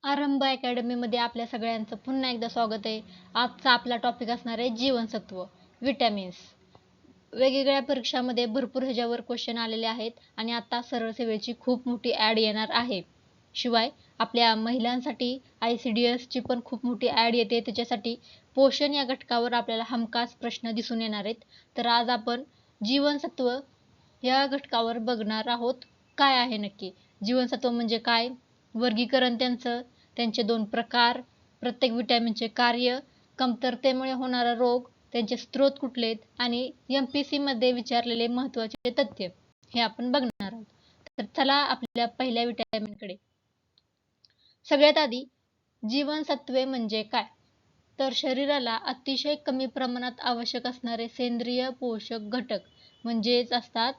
आरंभ अकॅडमीमध्ये आपल्या सगळ्यांचं पुन्हा एकदा स्वागत आहे. आजचा आपला टॉपिक असणार आहे जीवनसत्व, विटॅमिन्स. वेगवेगळ्या परीक्षामध्ये भरपूर ह्याच्यावर क्वेश्चन आलेले आहेत आणि आता सरळ सेवेची खूप मोठी ॲड येणार आहे. शिवाय आपल्या महिलांसाठी ICDS ची पण खूप मोठी ॲड येते. त्याच्यासाठी पोषण या घटकावर आपल्याला हमखास प्रश्न दिसून येणार आहेत. तर आज आपण जीवनसत्व या घटकावर बघणार आहोत. काय आहे नक्की जीवनसत्व म्हणजे काय, वर्गीकरण त्यांचे 2 प्रकार, प्रत्येक विटॅमिनचे कार्य, कमतरतेमुळे होणारा रोग, त्यांचे स्रोत कुठले आहेत आणि MPSC मध्ये विचारलेले महत्त्वाचे तथ्य हे आपण बघणार आहोत. तर चला आपल्या पहिल्या विटॅमिनकडे. सगळ्यात आधी जीवनसत्वे म्हणजे काय, तर शरीराला अतिशय कमी प्रमाणात आवश्यक असणारे सेंद्रिय पोषक घटक म्हणजेच असतात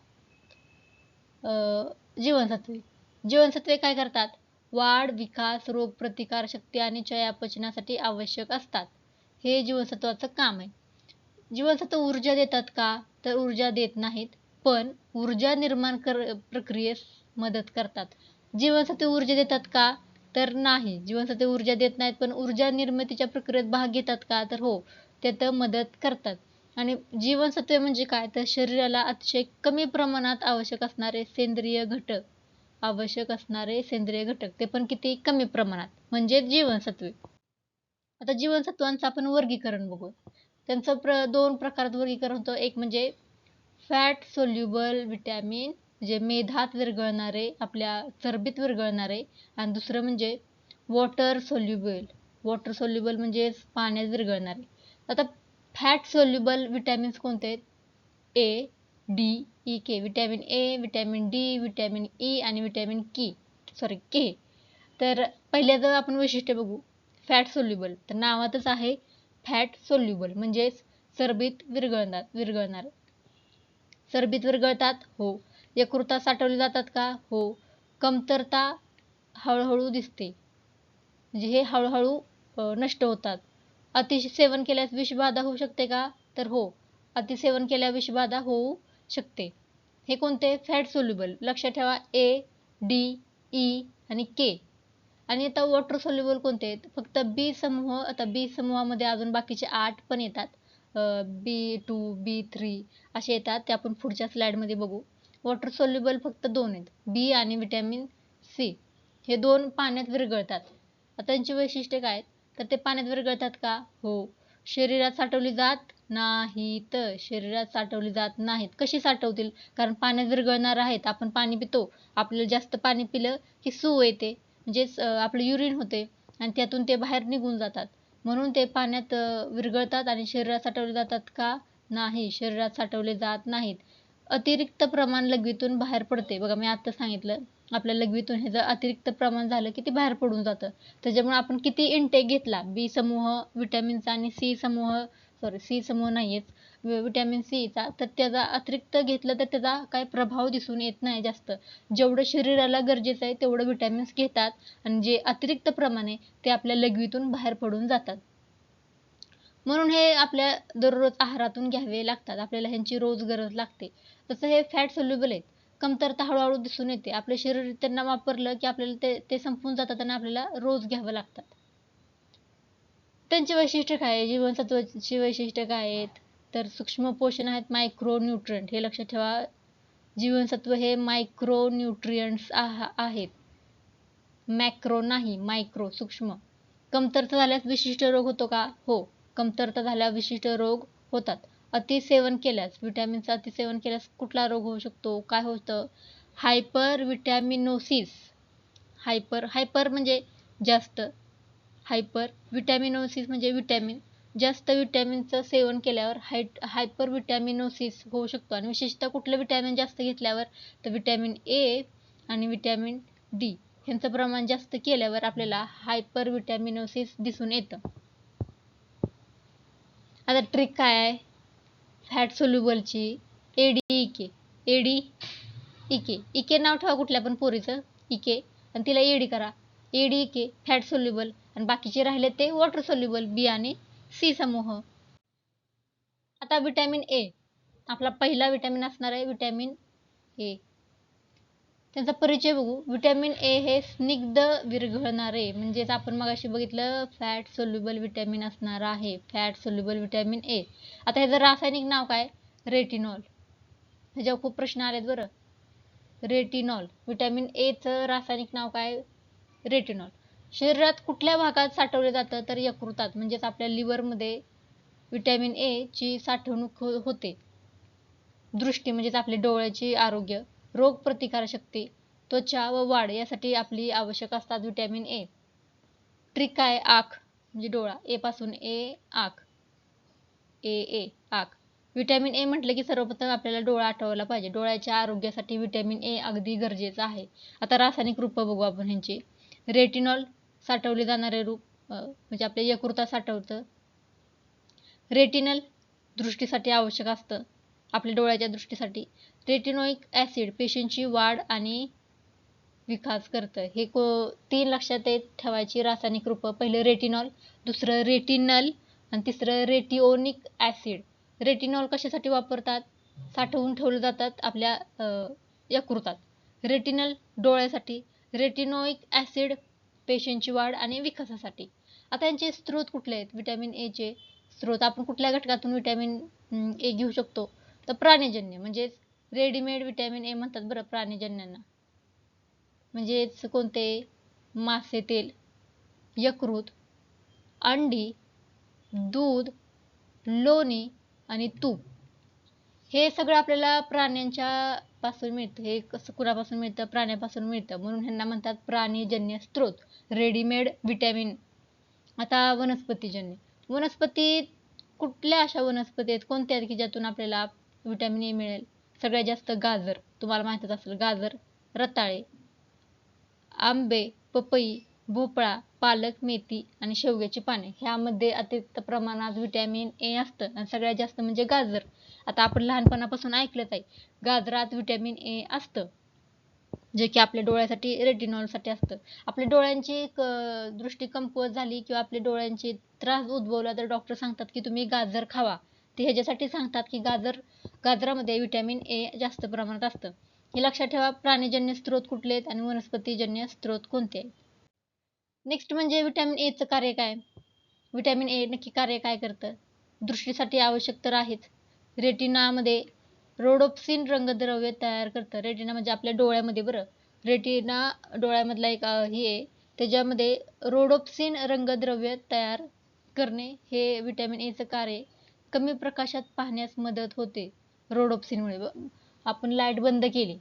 जीवनसत्वे. जीवनसत्वे काय करतात, वाढ, विकास, रोग प्रतिकार शक्ती आणि चयापचनासाठी आवश्यक असतात. हे जीवनसत्वाचं काम आहे. जीवनसत्व ऊर्जा देतात का, तर ऊर्जा देत नाहीत, पण ऊर्जा निर्माण प्रक्रियेस मदत करतात. जीवनसत्वे ऊर्जा देतात का, तर नाही, जीवनसत्वे ऊर्जा देत नाहीत, पण ऊर्जा निर्मितीच्या प्रक्रियेत भाग घेतात का, तर हो, त्यात मदत करतात. आणि जीवनसत्वे म्हणजे काय, तर शरीराला अतिशय कमी प्रमाणात आवश्यक असणारे सेंद्रिय घटक, ते पण किती कमी प्रमाणात, म्हणजे जीवनसत्वे. आता जीवनसत्वांचं आपण वर्गीकरण बघू. त्यांचं 2 प्रकारात वर्गीकरण होतं. एक म्हणजे फॅट सोल्युबल विटॅमिन, जे मेधात विरघळणारे, आपल्या चरबीत विरघळणारे, आणि दुसरं म्हणजे वॉटर सोल्युबल म्हणजे पाण्यात विरघळणारे. आता फॅट सोल्युबल विटॅमिन्स कोणते आहेत, A, D, E, K. Vitamin A, vitamin D, vitamin E आणि विटॅमिन के. तर पहिल्याचं आपण वैशिष्ट्य बघू. फॅट सोल्युबल, तर नावातच आहे फॅट सोल्युबल म्हणजे चरबीत विरघळणार. चरबीत विरघळतात, हो. यकृतात साठवले जातात का, हो. कमतरता हळूहळू दिसते, म्हणजे हे हळूहळू नष्ट होतात. अतिसेवन केल्यास विषबाधा होऊ शकते का, तर हो, अतिसेवन केल्यास विषबाधा होऊ शकते. हे कोणते, फॅट सोल्युबल. लक्षात ठेवा, ए, डी, ई आणि के. आणि आता वॉटर सोल्युबल कोणते आहेत, फक्त बी समूह. आता बी समूहामध्ये अजून बाकीचे 8 पण येतात, B2, B3 असे येतात, ते आपण पुढच्या स्लाइडमध्ये बघू. वॉटर सोल्युबल फक्त 2 आहेत, बी आणि विटॅमिन सी. हे 2 पाण्यात विरघळतात. आता त्यांची वैशिष्ट्ये काय, तर ते पाण्यात विरघळतात का, हो. शरीरात साठवली जात नाहीत. कशी साठवतील, कारण पाण्यात विरघळणार आहेत. आपण पाणी पितो, आपल्याला जास्त पाणी पिलं की सू येते, म्हणजेच आपलं युरिन होते आणि त्यातून ते बाहेर निघून जातात. म्हणून ते पाण्यात विरघळतात आणि शरीरात साठवले जातात का, नाही, शरीरात साठवले जात नाहीत. अतिरिक्त प्रमाण लघवीतून बाहेर पडते. बघा, मी आता सांगितलं, आपल्या लघवीतून हे जर अतिरिक्त प्रमाण झालं की ते बाहेर पडून जातं. त्याच्यामुळे आपण किती इनटेक घेतला, बी समूह विटॅमिनचा आणि सी समूह नाहीयेच, विटॅमिन सीचा, तर त्याचा अतिरिक्त घेतलं तर त्याचा काय प्रभाव दिसून येत नाही जास्त. जेवढं शरीराला गरजेचं आहे तेवढं विटॅमिन्स घेतात आणि जे अतिरिक्त प्रमाण आहे ते आपल्या लघवीतून बाहेर पडून जातात. म्हणून हे आपल्या दररोज आहारातून घ्यावे लागतात, आपल्याला ह्यांची रोज गरज लागते. तसं हे फॅट सोल्युबल आहेत, कमतरता हळूहळू दिसून येते. आपलं शरीर त्यांना वापरलं की आपल्याला ते संपून जातात आणि आपल्याला रोज घ्यावं लागतात. त्यांची वैशिष्ट्य काय आहे, जीवनसत्वाची वैशिष्ट्य काय आहेत, तर सूक्ष्म पोषण आहेत, मायक्रो न्यूट्रिएंट. हे लक्षात ठेवा, जीवनसत्व हे मायक्रो न्यूट्रिएंट्स आहेत, मॅक्रो नाही, मायक्रो, सूक्ष्म. कमतरता झाल्यास विशिष्ट रोग होतो का, हो. कमतरता झाल्यास विशिष्ट रोग होतात. अतिसेवन केल्यास, विटॅमिनचं अतिसेवन केल्यास कुठला रोग होऊ शकतो, काय होतं, हायपर विटॅमिनोसिस. हायपर म्हणजे जास्त, विटॅमिनोसिस म्हणजे विटॅमिन. जास्त विटॅमिनचं सेवन केल्यावर हायपर विटॅमिनोसिस होऊ शकतो. आणि विशेषतः कुठलं विटॅमिन जास्त घेतल्यावर, तर विटॅमिन ए आणि विटॅमिन डी ह्यांचं प्रमाण जास्त केल्यावर आपल्याला हायपर विटॅमिनोसिस दिसून येतं. आता ट्रिक काय आहे फॅट सोल्युबलची, इके नाव ठेवा कुठल्या पण पोरीचं, इके, आणि तिला एडी करा, एडी फॅट सोल्युबल, आणि बाकीचे राहिले ते वॉटर सोल्युबल, बी आणि सी समूह. आता विटॅमिन ए, आपला पहिला विटॅमिन असणार आहे विटॅमिन ए. त्यांचा परिचय बघू. विटॅमिन ए हे स्निग्ध विरघळणारे, म्हणजेच आपण मगाशी बघितलं फॅट सोल्युबल विटॅमिन असणार आहे, फॅट सोल्युबल विटॅमिन ए. आता ह्याचं रासायनिक नाव काय? रेटिनॉल. ह्याच्यावर खूप प्रश्न आलेत बरं. रेटिनॉल, विटॅमिन एचं रासायनिक नाव काय? रेटिनॉल. शरीरात कुठल्या भागात साठवले जातं? तर यकृतात, म्हणजेच आपल्या लिव्हरमध्ये विटॅमिन ए ची साठवणूक होते. दृष्टी म्हणजेच आपल्या डोळ्याची आरोग्य, रोग प्रतिकारशक्ती, त्वचा व वाढ यासाठी आपली आवश्यक असतात विटॅमिन ए. ट्रिक काय? आख म्हणजे डोळा, ए पासून ए आख, ए आख. विटॅमिन ए म्हटलं की सर्वप्रथम आपल्याला डोळा आठवला पाहिजे. डोळ्याच्या आरोग्यासाठी विटॅमिन ए अगदी गरजेचं आहे. आता रासायनिक रूप बघू आपण ह्यांची. रेटिनॉल साठवले जाणारे रूप म्हणजे आपल्या यकृतात साठवतं. रेटिनल दृष्टीसाठी आवश्यक असतं, आपल्या डोळ्याच्या दृष्टीसाठी. रेटिनोइक ॲसिड पेशींची वाढ आणि विकास करतं. हे 3 लक्षात ठेवायची रासायनिक रूपं. पहिलं रेटिनॉल, दुसरं रेटिनल आणि तिसरं रेटिओनिक ॲसिड. रेटिनॉल कशासाठी वापरतात? साठवून ठेवलं जातात आपल्या यकृतात. रेटिनल डोळ्यासाठी, रेटिनोइक ॲसिड पेशींची वाढ आणि विकासासाठी. आता यांचे स्रोत कुठले आहेत? विटॅमिन एचे स्रोत आपण कुठल्या घटकातून विटॅमिन ए घेऊ शकतो? तर प्राणीजन्य, म्हणजेच रेडीमेड विटॅमिन ए म्हणतात बरं प्राणीजन्यांना. म्हणजेच कोणते? मासे तेल, यकृत, अंडी, दूध, लोणी आणि तूप. हे सगळं आपल्याला प्राण्यांच्या पासून मिळतं. हे कसं कुणापासून मिळतं? प्राण्यापासून मिळतं. म्हणून ह्यांना म्हणतात प्राणीजन्य स्रोत, रेडीमेड विटॅमिन. आता वनस्पतीजन्य. वनस्पती कुठल्या अशा वनस्पती आहेत, कोणत्या आहेत की ज्यातून आपल्याला विटॅमिन ए मिळेल? सगळ्यात जास्त गाजर, तुम्हाला माहीतच असेल गाजर, रताळे, आंबे, पपई, भोपळा, पालक, मेथी आणि शेवग्याची पाने. ह्यामध्ये अतिरिक्त प्रमाणात विटॅमिन ए असतं आणि सगळ्यात जास्त म्हणजे गाजर. आता आपण लहानपणापासून ऐकलंच आहे, गाजरात विटॅमिन ए असतं, जे की आपल्या डोळ्यासाठी रेटिनॉलसाठी असतं. आपल्या डोळ्यांची दृष्टी कमकुवत झाली किंवा आपल्या डोळ्यांची त्रास उद्भवला तर डॉक्टर सांगतात की तुम्ही गाजर खावा. ते ह्याच्यासाठी सांगतात की गाजरामध्ये विटॅमिन ए जास्त प्रमाणात असतं. हे लक्षात ठेवा. प्राणीजन्य स्रोत कुठले आहेत आणि वनस्पतीजन्य स्रोत कोणते आहेत? नेक्स्ट म्हणजे विटॅमिन एचं कार्य काय? विटॅमिन ए नक्की कार्य काय करतं? दृष्टीसाठी आवश्यक तर आहेच. रेटिनामध्ये रोडोप्सिन रंगद्रव्य तयार करतं. रेटिना म्हणजे आपल्या डोळ्यामध्ये बरं. रेटिना डोळ्यामधला एक हे आहे, त्याच्यामध्ये रोडोप्सिन रंगद्रव्य तयार करणे हे विटॅमिन एचं कार्य आहे. कमी प्रकाशात पाहण्यास मदत होते रोडोप्सिनमुळे. आपण लाईट बंद केली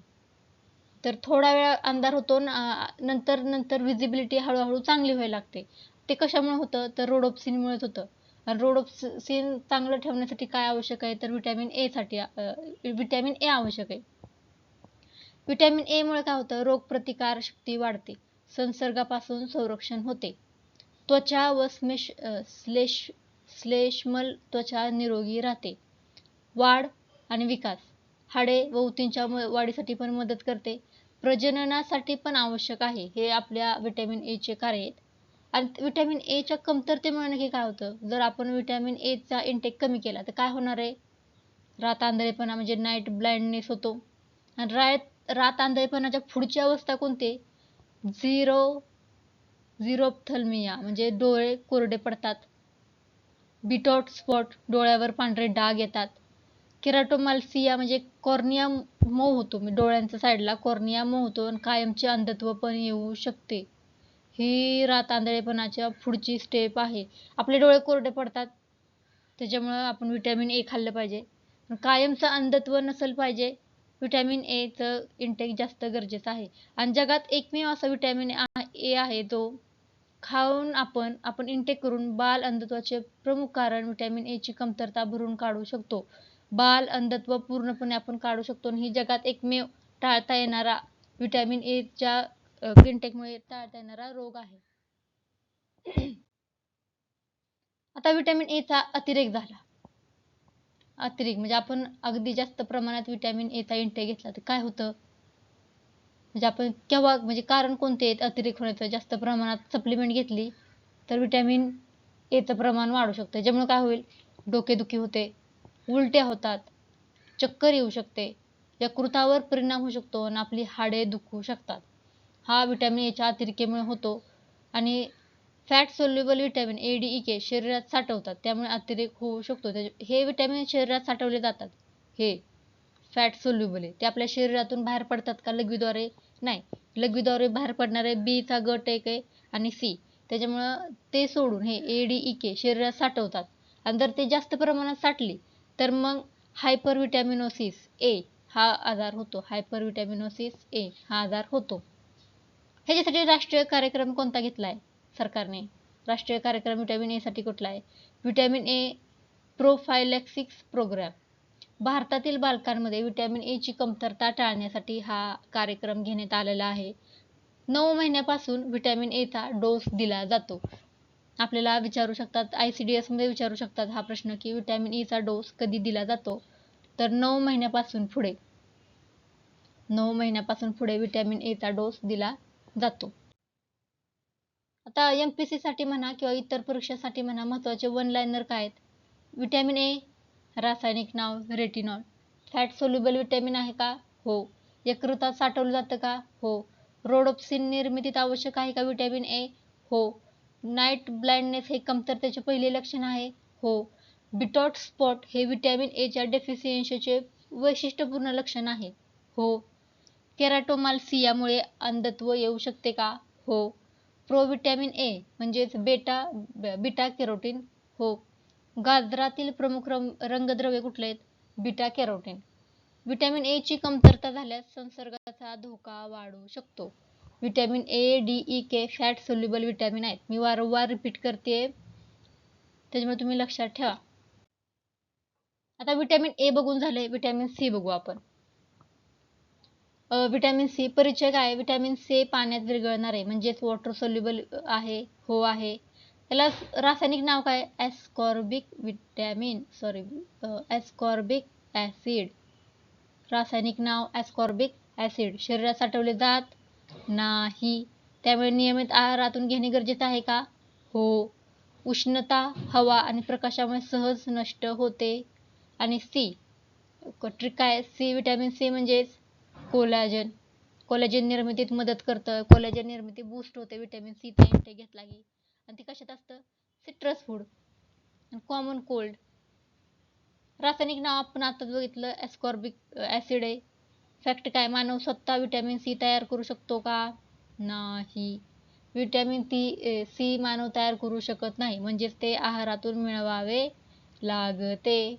तर थोडा वेळ अंधार होतो, नंतर विजिबिलिटी हळूहळू चांगली व्हायला लागते. ते कशामुळे होतं? तर रोडोप्सिनमुळेच होतं. आणि रोडोप्सिन चांगलं ठेवण्यासाठी काय आवश्यक आहे? तर विटॅमिन ए आवश्यक आहे. विटॅमिन ए मुळे काय होतं? रोगप्रतिकार शक्ती वाढते, संसर्गापासून संरक्षण होते, त्वचा व श्लेष्मल त्वचा निरोगी राहते, वाढ आणि विकास, हाडे व ऊतींच्या वाढीसाठी पण मदत करते, प्रजननासाठी पण आवश्यक आहे. हे आपल्या विटॅमिन एचे कार्य आहेत. आणि विटॅमिन एच्या कमतरतेमुळे नक्की काय होतं? जर आपण विटॅमिन एचा इंटेक कमी केला तर काय होणार आहे? रात आंधळेपणा म्हणजे नाईट ब्लाइंडनेस होतो. आणि रात आंधळेपणाच्या पुढची अवस्था कोणती? झिरोप्थल्मिया म्हणजे डोळे कोरडे पडतात. बिटॉट स्पॉट डोळ्यावर पांढरे डाग येतात. केराटोमाल्सिया म्हणजे कॉर्निया मऊ होतो, डोळ्यांच्या साईडला कॉर्निया मऊ होतो आणि कायमचे अंधत्व पण येऊ शकते. ही रात आंधळेपणाच्या पुढची स्टेप आहे. आपले डोळे कोरडे पडतात, त्याच्यामुळं आपण विटॅमिन ए खाल्लं पाहिजे. कायमचं अंधत्व नसलं पाहिजे, विटॅमिन एचं इंटेक जास्त गरजेचं आहे. आणि जगात एकमेव असा विटॅमिन ए आहे जो खाऊन आपण इंटेक करून बाल अंधत्वाचे प्रमुख कारण विटॅमिन एची कमतरता भरून काढू शकतो. बाल अंधत्व पूर्णपणे आपण काढू शकतो आणि ही जगात एकमेव टाळता येणारा विटॅमिन एच्या इंटेकमुळे टाळता येणारा रोग आहे. आता विटॅमिन एचा अतिरेक झाला. अतिरेक म्हणजे आपण अगदी जास्त प्रमाणात विटॅमिन एचा इंटेक घेतला तर काय होतं? म्हणजे आपण केव्हा म्हणजे कारण कोणते आहेत अतिरेक होण्याचं? जास्त प्रमाणात सप्लिमेंट घेतली तर विटॅमिन एचं प्रमाण वाढू शकतं. ज्यामुळे काय होईल? डोकेदुखी होते, उलट्या होतात, चक्कर येऊ शकते, यकृतावर परिणाम होऊ शकतो आणि आपली हाडे दुखू शकतात. हा व्हिटॅमिन एच्या अतिरेकामुळे होतो. आणि fat soluble vitamin A, D, E, K शरीरात साठवतात, त्यामुळे अतिरेक होऊ शकतो. हे व्हिटॅमिन शरीरात साठवले जातात. हे फॅट सोल्युबल आहे, ते आपल्या शरीरातून बाहेर पडतात का लघवीद्वारे? नाही. लघवीद्वारे बाहेर पडणारे बी चा गट एक आहे आणि सी, त्याच्यामुळं ते सोडून हे ए, डी, ई, के शरीरात साठवतात. आणि जर ते जास्त प्रमाणात साठली तर मग हायपर व्हिटॅमिनोसिस ए हा आजार होतो. हायपर व्हिटॅमिनोसिस ए हा आजार होतो. ह्याच्यासाठी राष्ट्रीय कार्यक्रम कोणता घेतला आहे सरकारने? राष्ट्रीय कार्यक्रम व्हिटॅमिन ए साठी कुठला आहे? Vitamin A prophylaxis program. भारतातील बालकांमध्ये व्हिटॅमिन ए ची कमतरता टाळण्यासाठी हा कार्यक्रम घेण्यात आलेला आहे. 9 महिन्यापासून व्हिटॅमिन ए चा डोस दिला जातो. आपल्याला विचारू शकतात, ICDS मध्ये विचारू शकतात हा प्रश्न की व्हिटॅमिन ई चा डोस कधी दिला जातो? तर 9 महिन्यापासून पुढे. 9 महिन्यापासून पुढे व्हिटॅमिन ए चा डोस दिला जातो. आता MPSC साठी म्हणा किंवा इतर परीक्षांसाठी म्हणा महत्त्वाचे वन लाइनर काय आहेत? व्हिटॅमिन ए रासायनिक नाव रेटिनॉल. फॅट सोल्युबल व्हिटॅमिन आहे का? हो. यकृतात साठवलं जातं का? हो. रोडोप्सिन निर्मितीत आवश्यक आहे का व्हिटॅमिन ए? हो. नाईट ब्लाइंडनेस हे कमतरतेचे पहिले लक्षण आहे? हो. बिटॉट स्पॉट हे व्हिटॅमिन ए च्या डेफिशियन्सीचे वैशिष्ट्यपूर्ण लक्षण आहे? हो. केराटोमाल्सियामुळे अंधत्व येऊ शकते का? हो. प्रोव्हिटॅमिन ए म्हणजेच बीटा कॅरोटीन. हो. गाजरातील प्रमुख रंगद्रव्य कुठले आहेत? Beta carotene. व्हिटॅमिन ए ची कमतरता झाल्यास संसर्गाचा धोका वाढू शकतो. Vitamin A, D, E, K fat soluble vitamin आहेत. मी वारंवार रिपीट करते, त्याच्यामुळे तुम्ही लक्षात ठेवा. आता व्हिटॅमिन ए बघून झाले, व्हिटॅमिन सी बघू आपण. व्हिटॅमिन सी परिचय काय? व्हिटॅमिन सी पाण्यात विरघळणार आहे, म्हणजेच वॉटर सोल्युबल आहे. हो आहे. त्याला रासायनिक नाव काय? Ascorbic acid. रासायनिक नाव ॲस्कॉर्बिक ॲसिड. शरीरात साठवले जात नाही, त्यामुळे नियमित आहारातून घेणे गरजेचे आहे का? हो. उष्णता, हवा आणि प्रकाशामुळे सहज नष्ट होते. आणि सी ट्रिक काय? सी व्हिटॅमिन सी म्हणजेच कोलॅजन. कोलॅजन निर्मितीत मदत करतं. कोलॅजन निर्मिती बूस्ट होते व्हिटॅमिन सीचा इंटेक घेतला की. आणि ती कशात असतं? Citrus food. Common cold. रासायनिक नाव आपण आताच बघितलं, ॲस्कॉर्बिक ॲसिड आहे. फॅक्ट काय? मानव स्वतः व्हिटॅमिन सी तयार करू शकतो का? नाही. व्हिटॅमिन सी मानव तयार करू शकत नाही, म्हणजेच ते आहारातून मिळवावे लागते.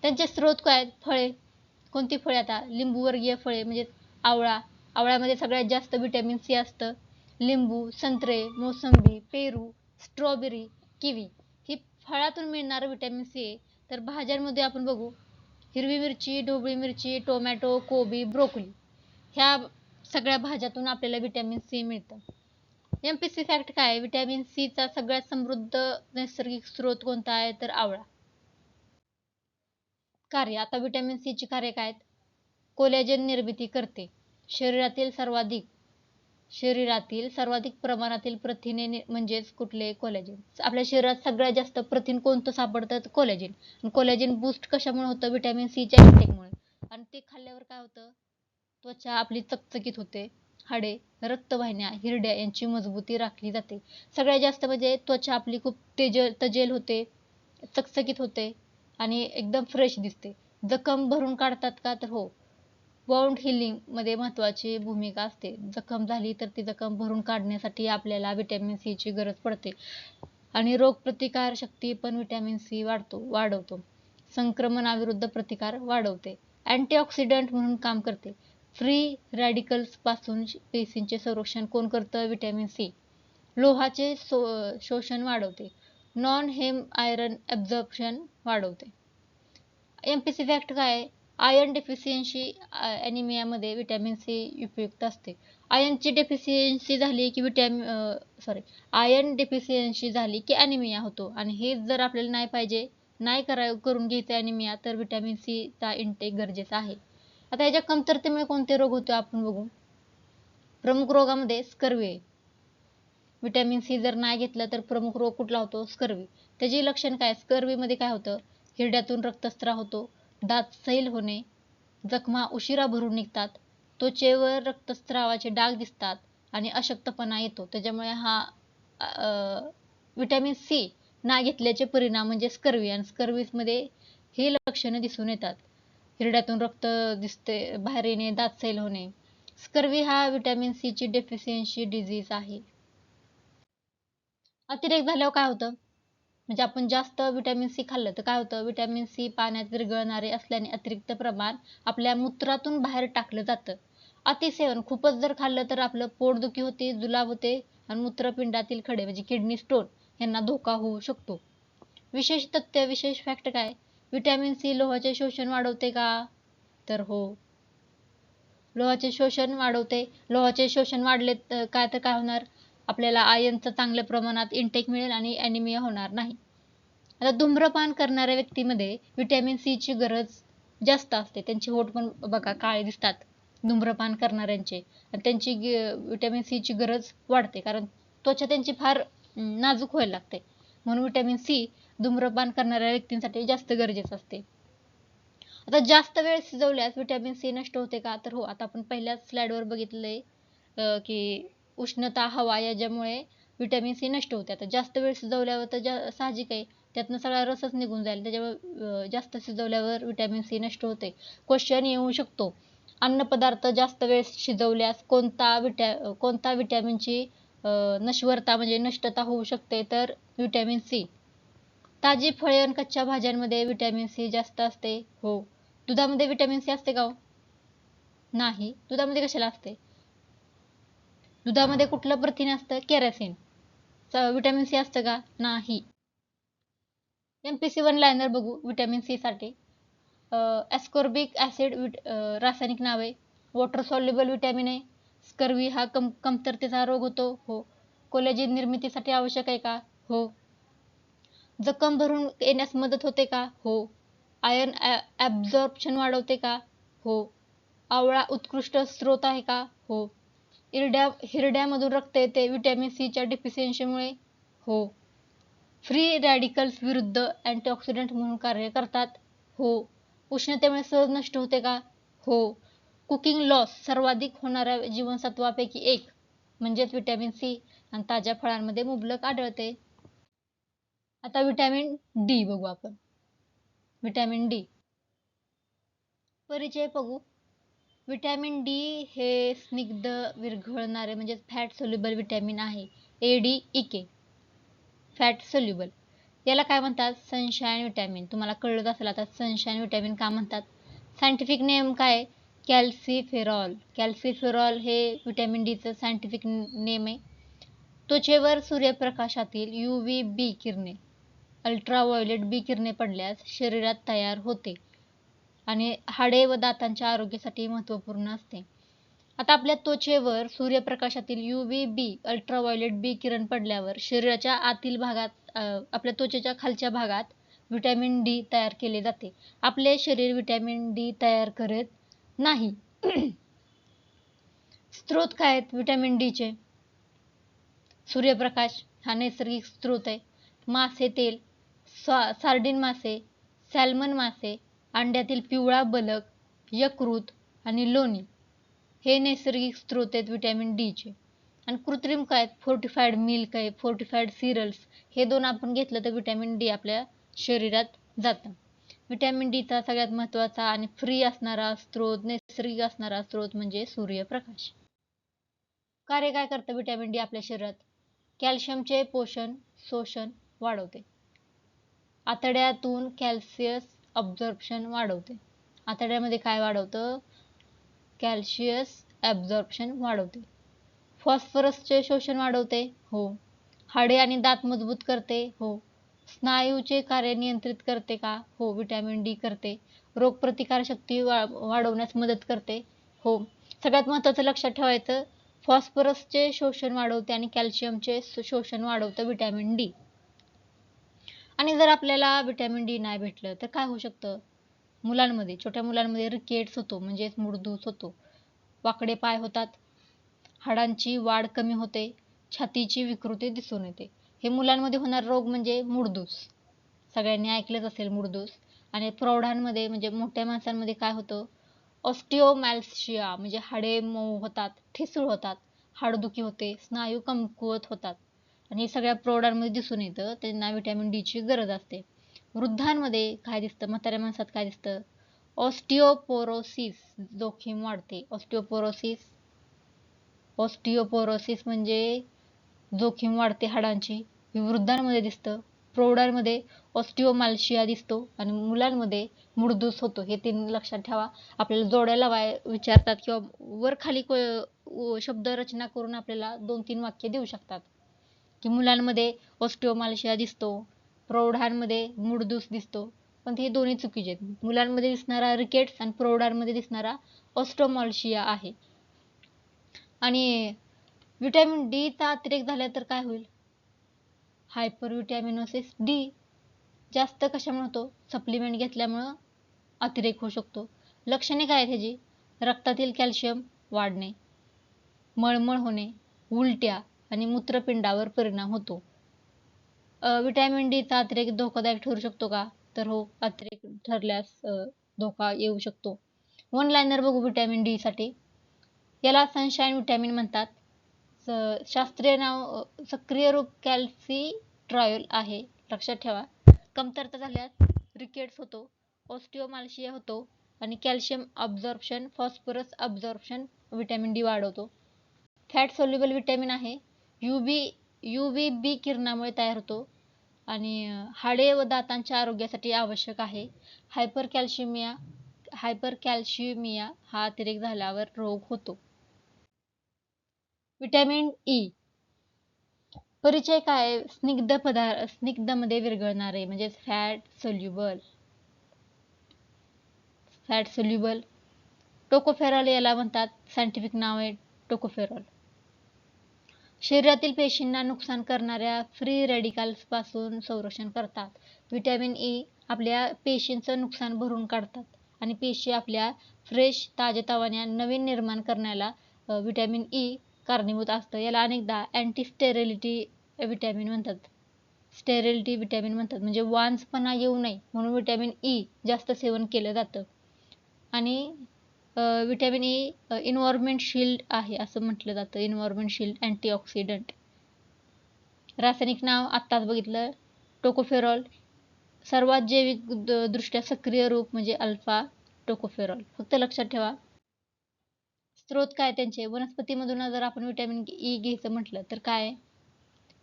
त्यांचे स्रोत काय आहेत? फळे. कोणती फळे? आता लिंबूवर्गीय फळे म्हणजे आवळा. आवळ्यामध्ये सगळ्यात जास्त व्हिटॅमिन सी असतं. लिंबू, संत्रे, मोसंबी, पेरू, स्ट्रॉबेरी, किवी ही फळातून मिळणारं व्हिटॅमिन सी आहे. तर भाज्यांमध्ये आपण बघू, हिरवी मिरची, ढोबळी मिरची, टोमॅटो, कोबी, ब्रोकोली ह्या सगळ्या भाज्यातून आपल्याला व्हिटॅमिन सी मिळतं. MPSC फॅक्ट काय? व्हिटॅमिन सीचा सगळ्यात समृद्ध नैसर्गिक स्रोत कोणता आहे? तर आवळा. कार्य. आता व्हिटॅमिन सी ची कार्य काय आहेत? कोलॅजन निर्मिती करते. शरीरातील सर्वाधिक प्रमाणातील प्रथिने म्हणजेच कुठले? कोलॅजन. आपल्या शरीरात सगळ्यात जास्त प्रथिन कोणतं सापडतं? कोलॅजन. कोलॅजन बूस्ट कशामुळे होतं? व्हिटॅमिन सीच्या इंटेकमुळे. आणि ते खाल्ल्यावर काय होतं? त्वचा आपली चकचकीत होते. हाडे, रक्तवाहिन्या, हिरड्या यांची मजबूती राखली जाते. सगळ्यात जास्त म्हणजे त्वचा आपली खूप तजेल होते, चकचकीत होते आणि एकदम फ्रेश दिसते. जखम भरून काढतात का? तर हो. वाउंड हिलिंग मध्ये महत्त्वाची भूमिका असते. जखम झाली तर ती जखम भरून काढण्यासाठी आपल्याला व्हिटॅमिन सी ची गरज पडते. आणि रोगप्रतिकार शक्ती पण व्हिटॅमिन सी वाढवतो. संक्रमणाविरुद्ध प्रतिकार वाढवते. अँटीऑक्सिडंट म्हणून काम करते. फ्री रॅडिकल्स पासून पेशींचे संरक्षण कोण करतं? Vitamin C. लोहाचे शोषण वाढवते. नॉन हेम आयरन ॲब्झॉर्प्शन वाढवते. MPSC फॅक्ट काय आहे? आयर्न डेफिशियन्सी ॲनिमियामध्ये व्हिटॅमिन सी उपयुक्त असते. आयर्न डेफिशियन्सी झाली की ॲनिमिया होतो. आणि हे जर आपल्याला नाही पाहिजे, करून घ्यायचं ॲनिमिया, तर व्हिटॅमिन सीचा इंटेक गरजेचा आहे. आता याच्या कमतरतेमुळे कोणते रोग होतो आपण बघू. प्रमुख रोगामध्ये स्कर्वी आहे. व्हिटॅमिन सी जर नाही घेतलं तर प्रमुख रोग कुठला होतो? स्कर्वी. त्याची लक्षण काय? स्कर्वीमध्ये काय होतं? हिरड्यातून रक्तस्राव होतो, दात सैल होणे, जखमा उशिरा भरून निघतात, त्वचेवर रक्तस्रावाचे डाग दिसतात आणि अशक्तपणा येतो. त्याच्यामुळे हा विटॅमिन सी ना घेतल्याचे परिणाम म्हणजे स्कर्वी, आणि स्कर्वीमध्ये ही लक्षणं दिसून येतात. हिरड्यातून रक्त दिसते बाहेर येणे, दात सैल होणे. स्कर्वी हा विटॅमिन सी ची डेफिशियन्सी डिझीज आहे. अतिरेक झाल्यावर काय होतं, म्हणजे आपण जास्त विटॅमिन सी खाल्लं तर काय होतं, विटॅमिन सी पाण्यात विरघळणारे असल्याने अतिरिक्त प्रमाण आपल्या मूत्रातून बाहेर टाकलं जातं. अतिसेवन खूपच जर खाल्लं तर आपलं पोटदुखी होते, जुलाब होते आणि मूत्रपिंडातील खडे म्हणजे किडनी स्टोन यांना धोका होऊ शकतो. विशेष तथ्य, विशेष फॅक्ट काय, विटॅमिन सी लोहाचे शोषण वाढवते का, तर हो, लोहाचे शोषण वाढवते. लोहाचे शोषण वाढले काय तर काय होणार, आपल्याला आयर्नचं चांगल्या प्रमाणात इंटेक मिळेल आणि ॲनिमिया होणार नाही. आता धूम्रपान करणाऱ्या व्यक्तीमध्ये विटॅमिन सी ची गरज जास्त असते. त्यांचे होठ पण बघा काळे दिसतात धूम्रपान करणाऱ्यांचे, आणि त्यांची विटॅमिन सी ची गरज वाढते, कारण त्वचा त्यांची फार नाजूक व्हायला लागते. म्हणून विटॅमिन सी धूम्रपान करणाऱ्या व्यक्तींसाठी जास्त गरजेचं असते. आता जास्त वेळ शिजवल्यास विटॅमिन सी नष्ट होते का, तर हो, आता आपण पहिल्याच स्लाइडवर बघितलंय की उष्णता, हवा याच्यामुळे विटॅमिन सी नष्ट होते. आता जास्त वेळ शिजवल्यावर तर साहजिक आहे, त्यातनं सगळा रसच निघून जाईल. त्याच्यामुळे जास्त शिजवल्यावर विटॅमिन सी नष्ट होते. क्वेश्चन येऊ शकतो, अन्नपदार्थ जास्त वेळ शिजवल्यास कोणता विटॅमिनची नश्वरता म्हणजे नष्टता होऊ शकते, तर विटॅमिन सी. ताजी फळे आणि कच्च्या भाज्यांमध्ये विटॅमिन सी जास्त असते. हो. दुधामध्ये विटॅमिन सी असते का हो? नाही. दुधामध्ये कशाला असते? दुधामध्ये कुठलं प्रथिन असतं? केरासिन. विटॅमिन सी असतं का? नाही. MPC 1 लायनर बघू विटॅमिन सी साठी. ॲस्कॉर्बिक ॲसिड रासायनिक नाव आहे. वॉटर सॉल्युबल विटॅमिन आहे. स्कर्वी हा कमतरतेचा रोग होतो. हो. कोलेजिन निर्मितीसाठी आवश्यक आहे का? हो. जखम भरून येण्यास मदत होते का? हो. आयर्न ॲब्झॉर्प्शन वाढवते का? हो. आवळा उत्कृष्ट स्रोत आहे का? हो. हिरड्यामधून रक्त येते विटॅमिन सीच्या डेफिशियन्सीमुळे. हो. फ्री रॅडिकल्स विरुद्ध अँटीऑक्सिडंट म्हणून कार्य करतात. हो. उष्णतेमुळे सहज नष्ट होते का? हो. कुकिंग लॉस सर्वाधिक होणाऱ्या जीवनसत्वापैकी एक म्हणजेच विटॅमिन सी, आणि ताज्या फळांमध्ये मुबलक आढळते. आता विटॅमिन डी बघू आपण. विटॅमिन डी परिचय बघू. विटॅमिन डी हे स्निग्ध विरघळणारे म्हणजे फॅट सोल्युबल विटॅमिन आहे. ADEK fat soluble. याला काय म्हणतात? Sunshine vitamin. तुम्हाला कळलं असेल आता सनशाईन विटॅमिन का म्हणतात. सायंटिफिक नेम काय? कॅल्सिफेरॉल. कॅल्सिफेरॉल हे विटॅमिन डीचं सायंटिफिक नेम आहे. त्वचेवर सूर्यप्रकाशातील UVB किरणे, अल्ट्राव्हायोलेट बी किरणे पडल्यास शरीरात तयार होते आणि हाडे व दातांच्या आरोग्यासाठी महत्त्वपूर्ण असते. आता आपल्या त्वचेवर सूर्यप्रकाशातील UVB अल्ट्राव्हायोलेट बी किरण पडल्यावर शरीराच्या आतील भागात आपल्या त्वचेच्या खालच्या भागात विटॅमिन डी तयार केले जाते. आपले शरीर विटॅमिन डी तयार करत नाही. स्रोत काय आहेत विटॅमिन डीचे? सूर्यप्रकाश हा नैसर्गिक स्रोत आहे. मासे तेल, सार्डिन मासे, सॅल्मन मासे, अंड्यातील पिवळा बलक, यकृत आणि लोणी हे नैसर्गिक स्रोत आहेत विटॅमिन डीचे. आणि कृत्रिम काय? फोर्टिफाईड मिल्क आहे, फोर्टिफाईड सिरियल्स, हे दोन आपण घेतलं तर विटॅमिन डी आपल्या शरीरात जातं. विटॅमिन डीचा सगळ्यात महत्त्वाचा आणि फ्री असणारा स्रोत, नैसर्गिक असणारा स्रोत म्हणजे सूर्यप्रकाश. कार्य काय करतं विटॅमिन डी आपल्या शरीरात? कॅल्शियमचे शोषण वाढवते. आतड्यातून कॅल्शियस अब्झॉर्प्शन वाढवते. आतड्यामध्ये काय वाढवतं? कॅल्शियस ॲब्झॉर्प्शन वाढवते. फॉस्फरसचे शोषण वाढवते. हो. हाडे आणि दात मजबूत करते. हो. स्नायूचे कार्य नियंत्रित करते का? हो, विटॅमिन डी करते. रोगप्रतिकारशक्ती वाढवण्यास मदत करते. हो. सगळ्यात महत्त्वाचं लक्षात ठेवायचं, फॉस्फरसचे शोषण वाढवते आणि कॅल्शियमचे शोषण वाढवतं विटॅमिन डी. आणि जर आपल्याला विटॅमिन डी नाही भेटलं तर काय होऊ शकतं? मुलांमध्ये, छोट्या मुलांमध्ये रिकेट्स होतो म्हणजेच मुडदूस होतो. वाकडे पाय होतात. हाडांची वाढ कमी होते. छातीची विकृती दिसून येते. हे मुलांमध्ये होणारे रोग म्हणजे मुडदूस. सगळ्यांनी ऐकलंच असेल मुडदूस. आणि प्रौढांमध्ये म्हणजे मोठ्या माणसांमध्ये काय होतं? ऑस्टिओमॅल्शिया म्हणजे हाडे मऊ होतात, ठिसूळ होतात, हाडदुखी होते, स्नायू कमकुवत होतात आणि हे सगळ्या प्रौढांमध्ये दिसून येतं. त्यांना व्हिटॅमिन डी ची गरज असते. वृद्धांमध्ये काय दिसतं, म्हाताऱ्या माणसात काय दिसतं, ऑस्टिओपोरोसिस जोखीम वाढते. ऑस्टिओपोरोसिस म्हणजे जोखीम वाढते हाडांची. हे वृद्धांमध्ये दिसतं. प्रौढांमध्ये ऑस्टिओमाल्शिया दिसतो आणि मुलांमध्ये मुडदूस होतो. हे 3 लक्षात ठेवा. आपल्याला जोड्या लावाय विचारतात किंवा वर खाली शब्द रचना करून आपल्याला 2-3 वाक्य देऊ शकतात, की मुलांमध्ये ऑस्टिओमाल्शिया दिसतो, प्रौढांमध्ये मुडदूस दिसतो. पण हे दोन्ही चुकीचे आहेत. मुलांमध्ये दिसणारा रिकेट्स आणि प्रौढांमध्ये दिसणारा ऑस्टिओमाल्शिया आहे. आणि व्हिटॅमिन डी चा अतिरेक झाला तर काय होईल, हायपरव्हिटॅमिनोसिस डी. जास्त कशामुळे होतो, सप्लिमेंट घेतल्यामुळं अतिरेक होऊ शकतो. लक्षणे काय आहेत ह्याची, रक्तातील कॅल्शियम वाढणे, मळमळ होणे, उलट्या आणि मूत्रपिंडावर परिणाम होतो. व्हिटॅमिन डी चा अतिरेक धोकादायक ठरू शकतो का, तर हो, अतिरेक ठरल्यास धोका येऊ शकतो. वन लायनर बघू व्हिटॅमिन डी साठी. याला सनशाईन व्हिटॅमिन म्हणतात. शास्त्रीय नाव सक्रिय रूप कॅल्सिट्रॉयल आहे. लक्षात ठेवा. कमतरता झाल्यास रिकेट्स होतो, ऑस्टिओमाल्शिया होतो आणि calcium absorption, phosphorus absorption vitamin D वाढवतो. फॅट सोल्युबल व्हिटॅमिन आहे. UVB किरणामुळे तयार होतो आणि हाडे व दातांच्या आरोग्यासाठी आवश्यक आहे. हायपरकॅल्शिमिया हा अतिरेक झाल्यावर रोग होतो. व्हिटॅमिन ई परिचय काय, स्निग्धमध्ये विरघळणारे म्हणजे फॅट सोल्युबल. टोकोफेरॉल याला म्हणतात, सायंटिफिक नाव आहे टोकोफेरॉल. शरीरातील पेशींना नुकसान करणाऱ्या फ्री रॅडिकल्स पासून संरक्षण करतात. व्हिटॅमिन ई आपल्या पेशींचं नुकसान भरून काढतात आणि पेशी आपल्या फ्रेश, ताजेतवान्या नवीन निर्माण करण्याला व्हिटॅमिन ई कारणीभूत असतं. याला अनेकदा अँटी स्टेरिलिटी व्हिटॅमिन म्हणतात, म्हणजे वांझपणा येऊ नये म्हणून व्हिटॅमिन ई जास्त सेवन केलं जातं. आणि व्हिटॅमिन ई इन्व्हायरमेंट शील्ड आहे असं म्हटलं जातं. Environment shield, antioxidant. रासायनिक नाव आत्ताच बघितलं, टोकोफेरॉल. सर्वात जैविक दृष्ट्या सक्रिय रूप म्हणजे अल्फा टोकोफेरॉल. फक्त लक्षात ठेवा. स्रोत काय त्यांचे, वनस्पतीमधून जर आपण व्हिटॅमिन ई घ्यायचं म्हटलं तर काय,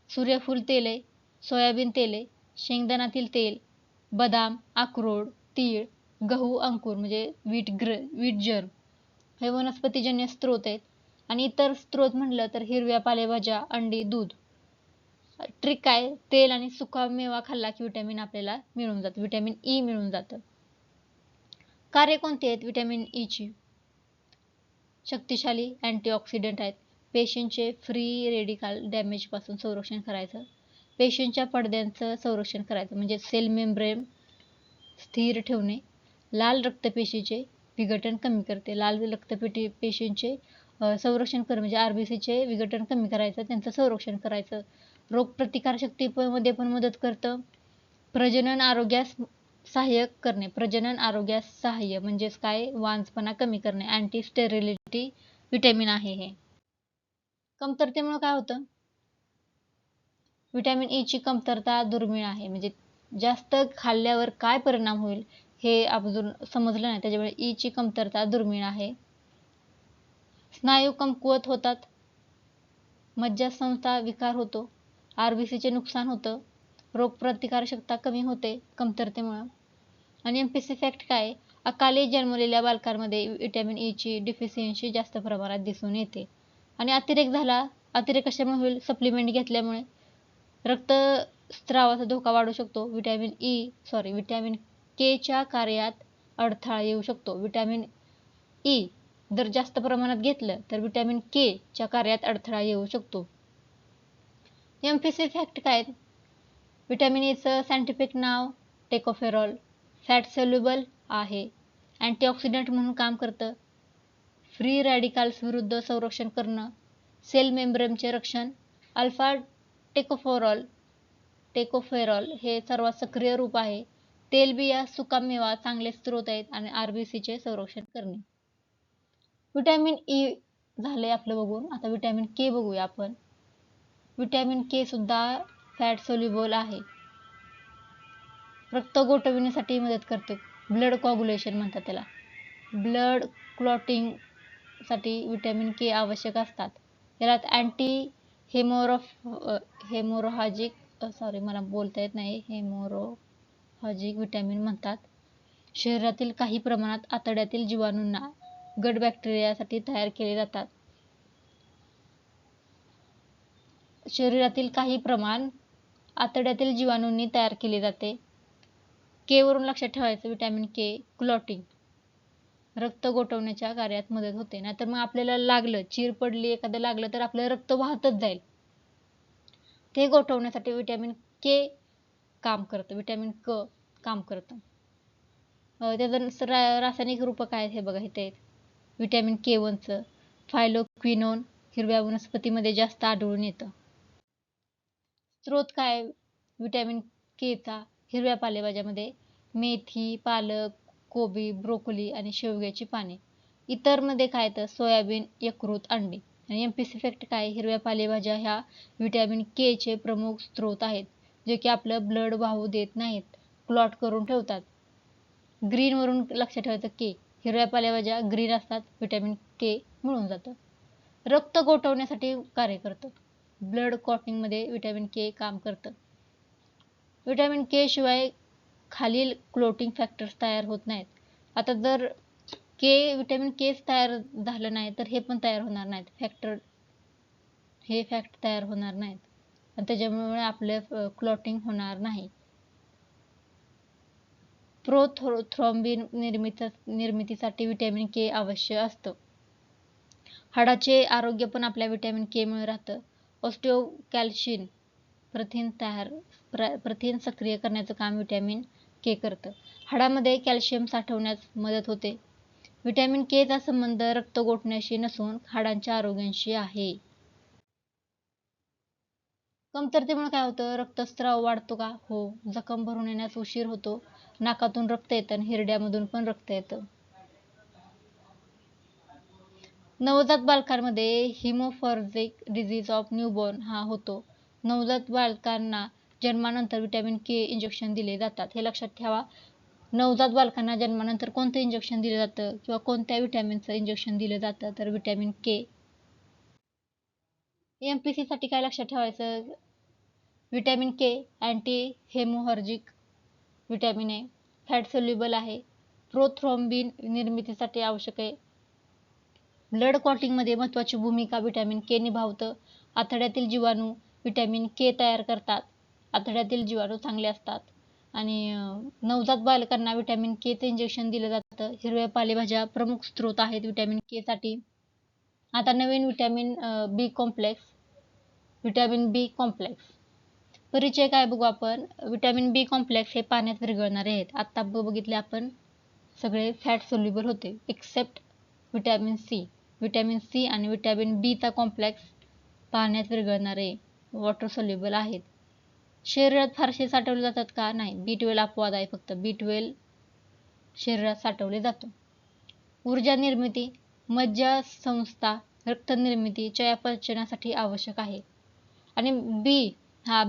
सूर्यफूल तेल आहे, सोयाबीन तेल आहे, शेंगदाण्यातील तेल, बदाम, अक्रोड, तीळ, गहू अंकुर म्हणजे वीट जर्म हे वनस्पतीजन्य स्त्रोत आहेत. आणि इतर स्त्रोत म्हटलं तर हिरव्या पालेभाज्या, अंडी, दूध. ट्रिक काय, तेल आणि सुका मेवा खाल्ला की व्हिटॅमिन आपल्याला मिळून जातं, व्हिटॅमिन ई मिळून जातं. कार्य कोणती आहेत व्हिटॅमिन ई ची, शक्तिशाली अँटीऑक्सिडंट आहेत, पेशींचे फ्री रेडिकल डॅमेज पासून संरक्षण करायचं, पेशींच्या पडद्यांचं संरक्षण करायचं म्हणजे सेल मेम्ब्रेन स्थिर ठेवणे, लाल रक्तपेशीचे विघटन कमी करते, लाल रक्तपेशींचे संरक्षण करणे म्हणजे आरबीसीचे विघटन कमी करायचं, त्यांचं संरक्षण करायचं, रोगप्रतिकारशक्तीमध्ये पण मदत करतं, प्रजनन आरोग्यास सहाय्य म्हणजेच काय, वांझपणा कमी करणे, अँटी स्टेरिलिटी व्हिटॅमिन आहे हे. कमतरतेमुळे काय होतं, व्हिटॅमिन ई ची कमतरता दुर्मिळ आहे, म्हणजे जास्त खाल्ल्यावर काय परिणाम होईल हे अजून समजलं नाही, त्याच्यामुळे ई ची कमतरता दुर्मिळ आहे. स्नायू कमकुवत होतात, मज्जासंस्था विकार होतो, आरबीसीचे नुकसान होतं, रोगप्रतिकारशक्ती कमी होते कमतरतेमुळं. आणि एमपीसी फॅक्ट काय, अकाली जन्मलेल्या बालकांमध्ये व्हिटॅमिन ई ची डिफिशियन्सी जास्त प्रमाणात दिसून येते. आणि अतिरेक कशामुळे होईल, सप्लिमेंट घेतल्यामुळे रक्तस्रावाचा धोका वाढू शकतो, व्हिटॅमिन के च्या कार्यात अडथळा येऊ शकतो. व्हिटॅमिन ई जर जास्त प्रमाणात घेतलं तर व्हिटॅमिन के च्या कार्यात अडथळा येऊ शकतो. एमपीसी फॅक्ट काय, व्हिटॅमिन ईचं सायंटिफिक नाव टेकोफेरॉल, फॅट सोल्युबल आहे, अँटीऑक्सिडंट म्हणून काम करतं, फ्री रॅडिकल्स विरुद्ध संरक्षण करणं, सेल मेम्ब्रेनचे रक्षण, अल्फा टेकोफेरॉल हे सर्वात सक्रिय रूप आहे, तेलबिया, सुका मेवा चांगले स्त्रोत आहेत आणि आरबीसीचे संरक्षण करणे. विटॅमिन ई झालंय आपलं बघून. आता विटॅमिन के बघूया आपण. विटॅमिन के सुद्धा फॅट सोल्युबल आहे. रक्त गोठविण्यासाठी मदत करते. ब्लड कॉग्युलेशन म्हणतात त्याला. ब्लड क्लॉटिंग साठी विटॅमिन के आवश्यक असतात. याला अँटी हेमोरोहाजिक मला बोलता येत नाही, हेमोरोहाजिक विटॅमिन म्हणतात. शरीरातील काही प्रमाणात आतड्यातील जीवाणूंना गट बॅक्टेरियासाठी तयार केले जातात. शरीरातील काही प्रमाण आतड्यातील जीवाणूंनी तयार केले जाते. के वरून लक्षात ठेवायचं, विटॅमिन के क्लॉटिंग, रक्त गोठवण्याच्या कार्यात मदत होते. नाहीतर मग आपल्याला लागलं, चीर पडली, एखादं लागलं तर आपलं रक्त वाहतच जाईल. ते गोठवण्यासाठी विटॅमिन के काम करतं, विटॅमिन क काम करतं. त्याचं रासायनिक रूप काय आहे हे बघा इथे. विटॅमिन K1चं फायलोक्विनोन हिरव्या वनस्पतीमध्ये जास्त आढळून येतं. स्रोत काय विटॅमिन केचा? हिरव्या पालेभाज्यामध्ये मेथी, पालक, कोबी, ब्रोकोली आणि शेवग्याची पाने. इतर मध्ये काय तर सोयाबीन, यकृत, अंडी. आणि एमपीसी फॅक्ट काय? हिरव्या पालेभाज्या ह्या विटॅमिन के चे प्रमुख स्रोत आहेत, जे की आपलं ब्लड वाहू देत नाहीत, क्लॉट करून ठेवतात. ग्रीन वरून लक्षात ठेवायचं के. हिरव्या पालेभाज्या ग्रीन असतात, विटॅमिन के मिळून जातं. रक्त गोठवण्यासाठी कार्य करतं. ब्लड क्लॉटिंग मध्ये विटॅमिन के काम करतं. विटॅमिन के शिवाय खालील क्लोटिंग फॅक्टर्स तयार होत नाहीत. आता जर विटॅमिन केच तयार झालं नाही तर हे पण तयार होणार नाहीत, हे फॅक्ट तयार होणार नाहीत आणि त्याच्यामुळे आपले क्लॉटिंग होणार नाही. प्रोथ्रोम्बिन निर्मितीसाठी विटॅमिन के आवश्यक असतं. हाडाचे आरोग्य पण आपल्या विटॅमिन के मुळे राहतं. ऑस्टिओकॅल्शिन प्रथिन सक्रिय करण्याचं काम विटॅमिन के करतं. हाडामध्ये कॅल्शियम साठवण्यास मदत होते. विटॅमिन के चा संबंध रक्त गोठण्याशी नसून हाडांच्या आरोग्याशी आहे. कमतरतेमुळे काय होतं? रक्तस्राव वाढतो का? हो. जखम भरून येण्यास उशीर होतो. नाकातून रक्त येतं आणि हिरड्यामधून पण रक्त येतं. नवजात बालकांमध्ये हिमोफॅरजिक डिझीज ऑफ न्यूबॉर्न हा होतो. नवजात बालकांना जन्मानंतर विटॅमिन के इंजेक्शन दिले जातात. हे लक्षात ठेवा. नवजात बालकांना जन्मानंतर कोणतं इंजेक्शन दिलं जातं किंवा कोणत्या विटॅमिनचं इंजेक्शन दिलं जातं? तर विटॅमिन के. एमपीसी साठी काय लक्षात ठेवायचं? विटॅमिन के अँटी हेमोहर्जिक विटॅमिन आहे, फॅट सोल्युबल आहे, प्रोथ्रोम्बिन निर्मितीसाठी आवश्यक आहे, ब्लड क्लॉटिंगमध्ये महत्त्वाची भूमिका विटॅमिन के निभावतं. आतड्यातील जीवाणू विटॅमिन के तयार करतात. आतड्यातील जीवाणू चांगले असतात. आणि नवजात बालकांना विटॅमिन केचं इंजेक्शन दिलं जातं. हिरव्या पालेभाज्या प्रमुख स्रोत आहेत विटॅमिन के साठी. आता नवीन विटॅमिन बी कॉम्प्लेक्स. विटॅमिन बी कॉम्प्लेक्स परिचय काय बघू आपण. विटॅमिन बी कॉम्प्लेक्स हे पाण्यात विरघळणारे आहेत. आता बघितले आपण सगळे फॅट सोल्युबल होते except vitamin C. Vitamin C आणि विटॅमिन बी चा कॉम्प्लेक्स पाण्यात विरघळणारे वॉटर सोल्युबल आहेत. शरीरात फारसे साठवले जातात का? नाही. B12 अपवाद आहे फक्त. B12 शरीरात साठवले जातं. ऊर्जा निर्मिती, मज्जा संस्था, रक्त निर्मिती, चयापचनासाठी आवश्यक आहे. आणि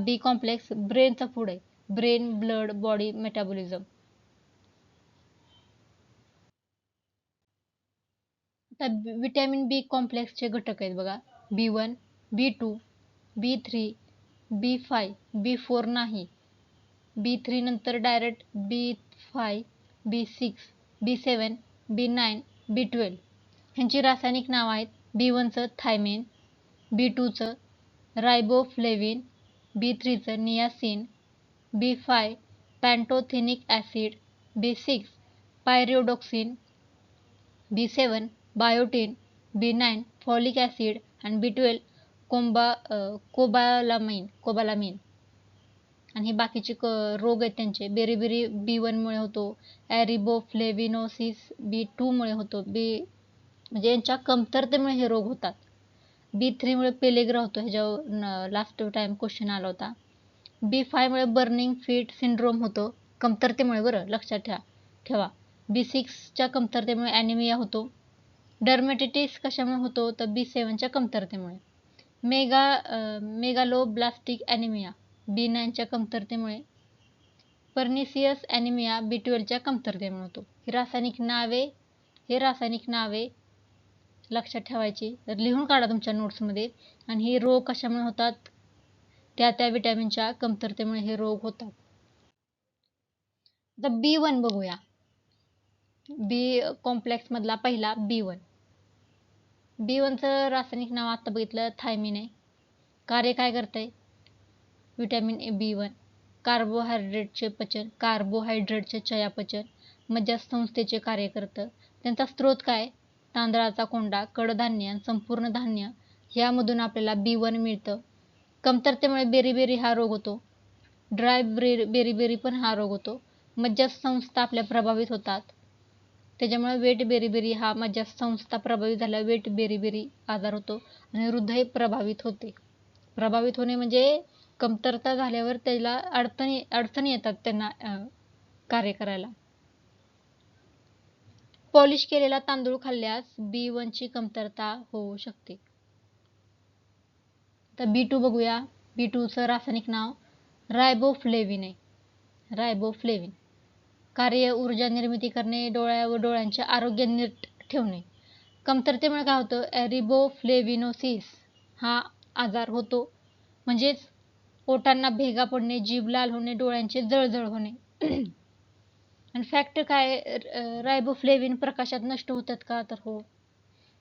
बी कॉम्प्लेक्स ब्रेनचा फूड आहे. Brain, blood, body metabolism. Vitamin B कॉम्प्लेक्सचे घटक आहेत बघा. B1, B2, B3, B5, B4 नाही. B3 नंतर direct B5, B6, B7, B9, B12 ह्यांची रासायनिक नाव आहेत. B1चं थायमिन, B2चं रायबोफ्लेविन, B3चं niacin, B5 pantothenic acid, B6 pyridoxine, B7 biotin, B9 folic acid आणि B12 कोबालामिन. आणि हे बाकीचे रोग आहेत त्यांचे. बेरीबेरी B1 मुळे होतो, ॲरिबोफ्लेविनोसिस B2 मुळे होतो, म्हणजे यांच्या कमतरतेमुळे हे रोग होतात. B3 मुळे पेलेग्रा होतो, ह्याच्यावर लास्ट टाइम क्वेश्चन आला होता. B5 मुळे बर्निंग फीट सिंड्रोम होतो, कमतरतेमुळे. बरं लक्षात ठेवा. B6 च्या कमतरतेमुळे ॲनिमिया होतो. डर्मेटिटिस कशामुळे होतो तर B7च्या कमतरतेमुळे. मेगालोब्लास्टिक ॲनिमिया B9च्या कमतरतेमुळे. पर्निसियस ॲनिमिया B12च्या कमतरतेमुळे होतो. ही रासायनिक नावे लक्षात ठेवायची, तर लिहून काढा तुमच्या नोट्समध्ये. आणि हे रोग कशामुळे होतात, त्या विटॅमिनच्या कमतरतेमुळे हे रोग होतात. आता B1 बघूया. बी कॉम्प्लेक्स मधला पहिला B1. B1चं रासायनिक नाव आता बघितलं थायमिन आहे. कार्य काय करतंय, विटॅमिन B1 कार्बोहायड्रेटचे चयापचन, मज्जासंस्थेचे कार्य करतं. त्यांचा स्रोत काय, तांदळाचा कोंडा, कडधान्य आणि संपूर्ण धान्य यामधून आपल्याला B1 मिळतं. कमतरतेमुळे बेरीबेरी हा रोग होतो. ड्राय बेरीबेरी पण हा रोग होतो. मज्जासंस्था आपल्या प्रभावित होतात. त्याच्यामुळे वेट बेरीबेरी हा मज्जासंस्था प्रभावित झाल्यावर वेट बेरीबेरी आजार होतो आणि हृदय प्रभावित होते. प्रभावित होणे म्हणजे कमतरता झाल्यावर त्याला अडचणी येतात त्यांना कार्य करायला. पॉलिश केलेला तांदूळ खाल्ल्यास B1ची कमतरता होऊ शकते. तर B2 बघूया. B2चं रासायनिक नाव रायबोफ्लेविन आहे. रायबोफ्लेविन कार्य ऊर्जा निर्मिती करणे, डोळ्यांचे आरोग्य नीट ठेवणे. कमतरतेमुळे काय होतं, एरिबोफ्लेविनोसिस हा आजार होतो. म्हणजेच पोटांना भेगा पडणे, जीभ लाल होणे, डोळ्यांचे जळजळ होणे. आणि फॅक्ट काय, रायबोफ्लेविन प्रकाशात नष्ट होतात का, तर हो,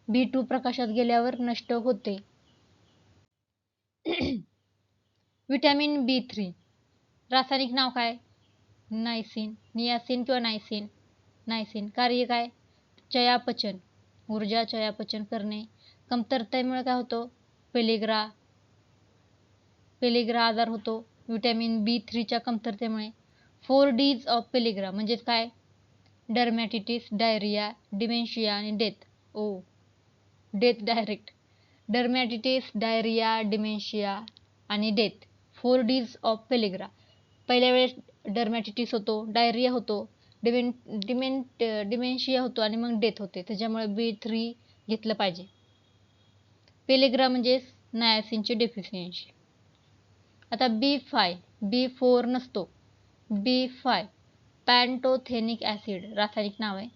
B2 प्रकाशात गेल्यावर नष्ट होते. विटॅमिन B3 रासायनिक नाव काय, नायसिन, नियासिन किंवा नायसिन. कार्य काय, चयापचन, ऊर्जा चयापचन करणे. कमतरतेमुळे काय होतं, पेलिग्रा आजार होतो विटॅमिन B3च्या कमतरतेमुळे. 4Ds ऑफ पेलिग्रा म्हणजेच काय, डर्मॅटिटिस, डायरिया, डिमेन्शिया आणि death. Death direct. Dermatitis, diarrhoea, dementia आणि डेथ. 4Ds of pellagra. पहिल्या वेळेस डर्मॅटिटिस होतो, डायरिया होतो, डिमेन्शिया होतो आणि मग डेथ होते. त्याच्यामुळे B3 घेतलं पाहिजे. पेलिग्रा म्हणजे नायसिनची डेफिशियन्सी. आता B4 नसतो. B5 पॅन्टोथेनिक ॲसिड रासायनिक नाव आहे.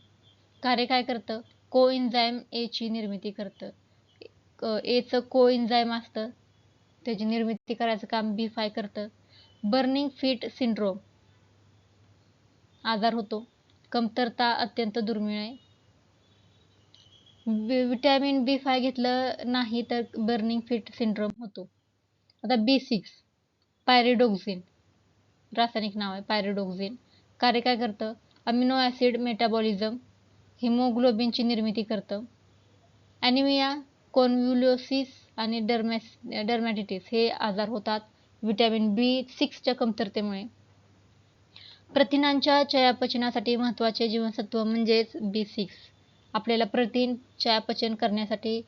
कार्य काय करतं, कोएन्झाईम Aची निर्मिती करतं. Aचं कोएन्झाईम असतं, त्याची निर्मिती करायचं काम B5 करतं. बर्निंग फीट सिंड्रोम आजार होतो. कमतरता अत्यंत दुर्मिळ आहे. विटॅमिन B5 घेतलं नाही तर बर्निंग फीट सिंड्रोम होतो. आता B6 पायरिडॉक्सिन रासायनिक नाव आहे, पायरिडॉक्सिन. कार्य काय करतं, अमिनो ॲसिड मेटाबॉलिझम, हिमोग्लोबिनची निर्मिती करतं. ॲनिमिया, कॉन्व्युलोसिस आणि डर्मॅटिटिस हे आजार होतात विटॅमिन B6च्या कमतरतेमुळे. प्रथिनांच्या चयापचनासाठी महत्त्वाचे जीवनसत्व म्हणजेच B6. आपल्याला प्रथिन चयापचन करण्यासाठी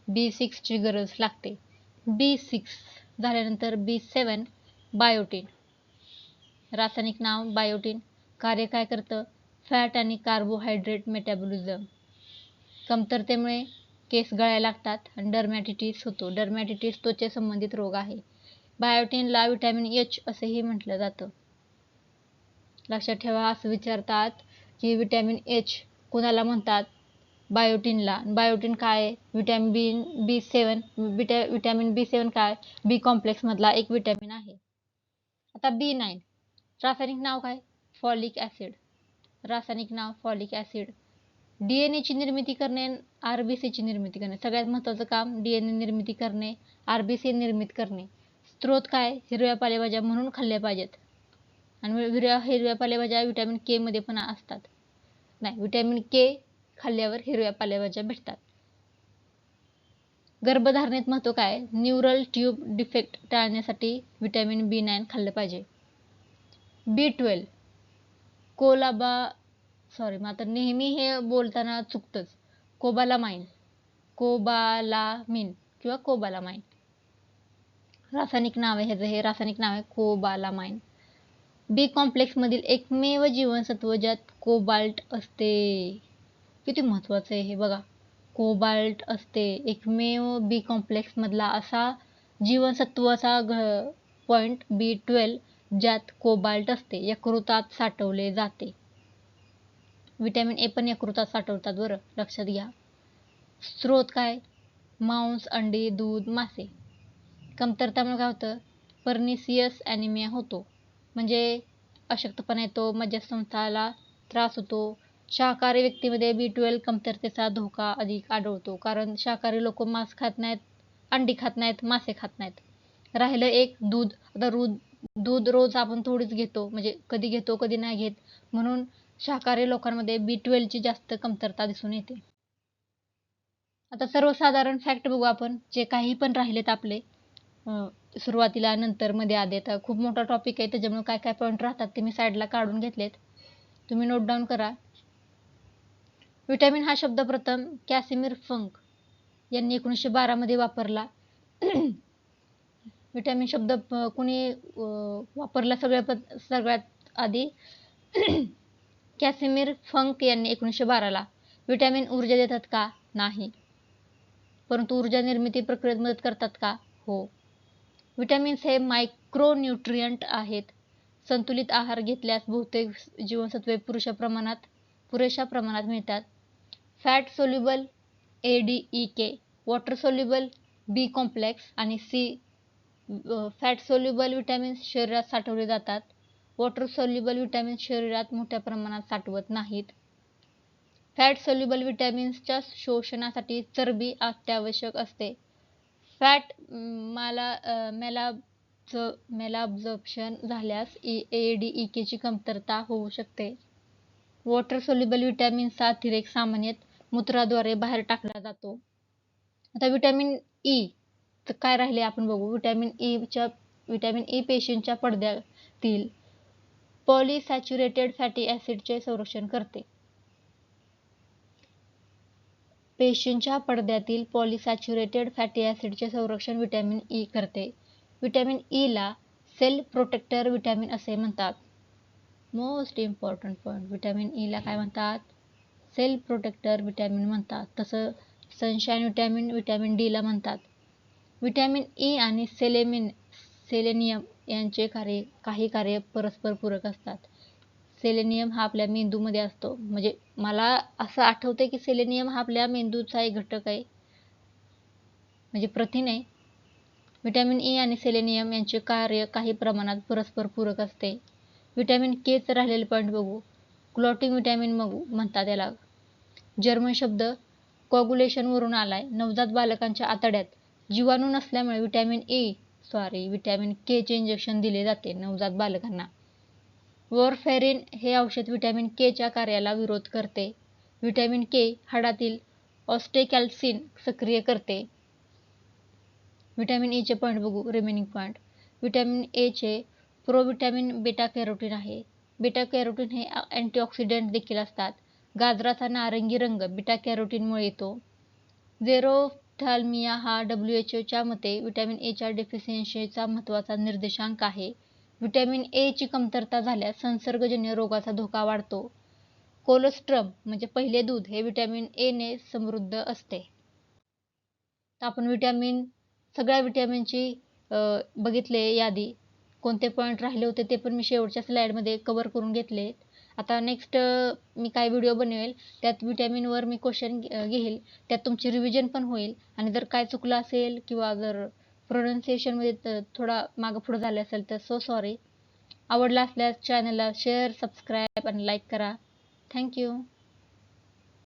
B6ची गरज लागते. B6 झाल्यानंतर B7 बायोटीन रासायनिक नाव बायोटीन. कार्य काय करतं, फॅट आणि कार्बोहायड्रेट मेटाबॉलिझम. कमतरतेमुळे केस गळायला लागतात आणि डर्मॅटिटिस होतो. डर्मॅटिटिस त्वचे संबंधित रोग आहे. बायोटीनला विटॅमिन H असेही म्हटलं जातं. लक्षात ठेवा, असं विचारतात की विटॅमिन H कुणाला म्हणतात, बायोटीनला. बायोटीन काय, विटॅमिन B7 काय, बी कॉम्प्लेक्स मधला एक विटॅमिन आहे. आता B9 रासायनिक नाव काय, फॉलिक ॲसिड. रासायनिक नाव फॉलिक ॲसिड. DNA ची निर्मिती करणे, RBCची निर्मिती करणे. सगळ्यात महत्त्वाचं काम DNA निर्मिती करणे, RBC निर्मित करणे. स्रोत काय, हिरव्या पालेभाज्या म्हणून खाल्ल्या पाहिजेत. आणि हिरव्या पालेभाज्या विटॅमिन K मध्ये पण असतात. नाही, विटॅमिन K खाल्ल्यावर हिरव्या पालेभाज्या भेटतात. गर्भधारणेत महत्त्व काय, न्यूरल ट्यूब डिफेक्ट टाळण्यासाठी विटॅमिन B9 खाल्लं पाहिजे. B12 आता नेहमी हे बोलताना चुकतंच. कोबालामाइन किंवा कोबालामाइन रासायनिक नाव आहे ह्याचं. हे रासायनिक नाव आहे कोबालामाइन. बी कॉम्प्लेक्स मधील एकमेव जीवनसत्व ज्यात कोबाल्ट असते. किती महत्वाचं आहे हे बघा. कोबाल्ट असते. एकमेव बी कॉम्प्लेक्स मधला असा जीवनसत्वाचा पॉइंट B12 ज्यात कोबाल्ट असते यकृतात साठवले जाते. विटॅमिन ए पण यकृतात साठवतात बरं, लक्षात घ्या. स्रोत काय? मांस, अंडी, दूध, मासे. कमतरतामुळे काय होतं? पर्निसियस ॲनिमिया होतो, म्हणजे अशक्तपणा येतो, मज्जासंस्थाला त्रास होतो. शाकाहारी व्यक्तीमध्ये B12 कमतरतेचा धोका अधिक आढळतो, कारण शाकाहारी लोक मांस खात नाहीत, अंडी खात नाहीत, मासे खात नाहीत. राहिलं एक दूध. आता दूध रोज आपण थोडीच घेतो, म्हणजे कधी घेतो कधी नाही घेत, म्हणून शाकाहारी लोकांमध्ये B12 ची जास्त कमतरता दिसून येते. आता सर्वसाधारण फॅक्ट बघू आपण, जे काही पण राहिलेत आपले सुरुवातीला, नंतर, मध्ये, आधी. आता खूप मोठा टॉपिक आहे, त्याच्यामुळे काय काय पॉईंट राहतात ते मी साईडला काढून घेतलेत, तुम्ही नोट डाऊन करा. विटॅमिन हा शब्द प्रथम कॅसिमिर फंक यांनी 1912 मध्ये वापरला. विटॅमिन शब्द कुणी वापरला सगळ्यात आधी? कॅसिमिर फंक यांनी 1912 ला. विटॅमिन ऊर्जा देतात का? नाही. परंतु ऊर्जा निर्मिती प्रक्रियेत मदत करतात का? हो. विटॅमिन्स हे मायक्रोन्यूट्रियंट आहेत. संतुलित आहार घेतल्यास बहुतेक जीवनसत्वे पुरेशा प्रमाणात मिळतात. Fat soluble ADEK, water soluble B complex आणि सी. फॅट सोल्युबल विटॅमिन्स शरीरात साठवले जातात. वॉटर सोल्युबल विटॅमिन्स शरीरात मोठ्या प्रमाणात साठवत नाहीत. फॅट सोल्युबल विटॅमिन्सच्या शोषणासाठी चरबी अत्यावश्यक असते. फॅट मेलाब्झॉर्प्शन झाल्यास ADEK ची कमतरता होऊ शकते. वॉटर सोल्युबल विटॅमिन्सचा अतिरेक सामान्यतः मूत्राद्वारे बाहेर टाकला जातो. आता विटॅमिन ई काय राहिले आपण बघू. विटॅमिन ई पेशींच्या पडद्यातील पॉलिसॅच्युरेटेड फॅटी ॲसिडचे संरक्षण करते. पेशींच्या पडद्यातील पॉलिसॅच्युरेटेड फॅटी ॲसिडचे संरक्षण विटॅमिन ई करते. विटॅमिन ई ला सेल प्रोटेक्टर विटॅमिन असे म्हणतात. Most important point, vitamin E ला काय म्हणतात? सेल प्रोटेक्टर विटॅमिन म्हणतात. तसं सनशाईन विटॅमिन विटॅमिन डी ला म्हणतात. विटॅमिन ई आणि सेलेनियम यांचे काही कार्य परस्पर पूरक असतात. सेलेनियम हा आपल्या मेंदूमध्ये असतो, म्हणजे मला असं आठवते की सेलेनियम हा आपल्या मेंदूचा एक घटक आहे, म्हणजे प्रथिन आहे. विटॅमिन ई आणि सेलेनियम यांचे कार्य काही प्रमाणात परस्पर पूरक असते. विटॅमिन के चं राहिलेले पॉईंट बघू. क्लॉटिंग विटॅमिन म्हणतात याला. जर्मन शब्द कॉग्युलेशन वरून आलाय. नवजात बालकांच्या आतड्यात जीवाणू नसल्यामुळे विटॅमिन के चे इंजेक्शन दिले जाते नवजात बालकांना. वॉरफेरिन हे औषध विटॅमिन के च्या कार्याला विरोध करते. विटॅमिन के हाडातील ऑस्टेकॅल्सिन सक्रिय करते. विटॅमिन ई चे पॉईंट बघू, रिमेनिंग पॉईंट. विटॅमिन ए चे प्रोविटॅमिन बेटा कॅरोटीन आहे. बेटा कॅरोटीन हे अँटीऑक्सिडंट देखील असतात. गाजराचा नारंगी रंग बीटा कॅरोटीनमुळे येतो. झेरोफ्थॅल्मिया हा WHO च्या मते विटॅमिन ए च्या डेफिशियन्सीचा महत्त्वाचा निर्देशांक आहे. विटॅमिन ए ची कमतरता झाल्यास संसर्गजन्य रोगाचा धोका वाढतो. कोलोस्ट्रम म्हणजे पहिले दूध हे विटॅमिन ए ने समृद्ध असते. तर आपण सगळ्या विटॅमिनची बघितले यादी. कोणते पॉईंट राहिले होते ते पण मी शेवटच्या स्लाईडमध्ये कव्हर करून घेतले. आता नेक्स्ट मी काय व्हिडिओ बनवेल त्यात विटॅमिनवर मी क्वेश्चन घेईल, त्यात तुमची रिव्हिजन पण होईल. आणि जर काय चुकलं असेल किंवा जर प्रोनाऊन्सिएशनमध्ये थोडा मागं पुढं झालं असेल तर सो सॉरी. आवडला असल्यास चॅनलला शेअर, सबस्क्राईब आणि लाईक करा. थँक्यू.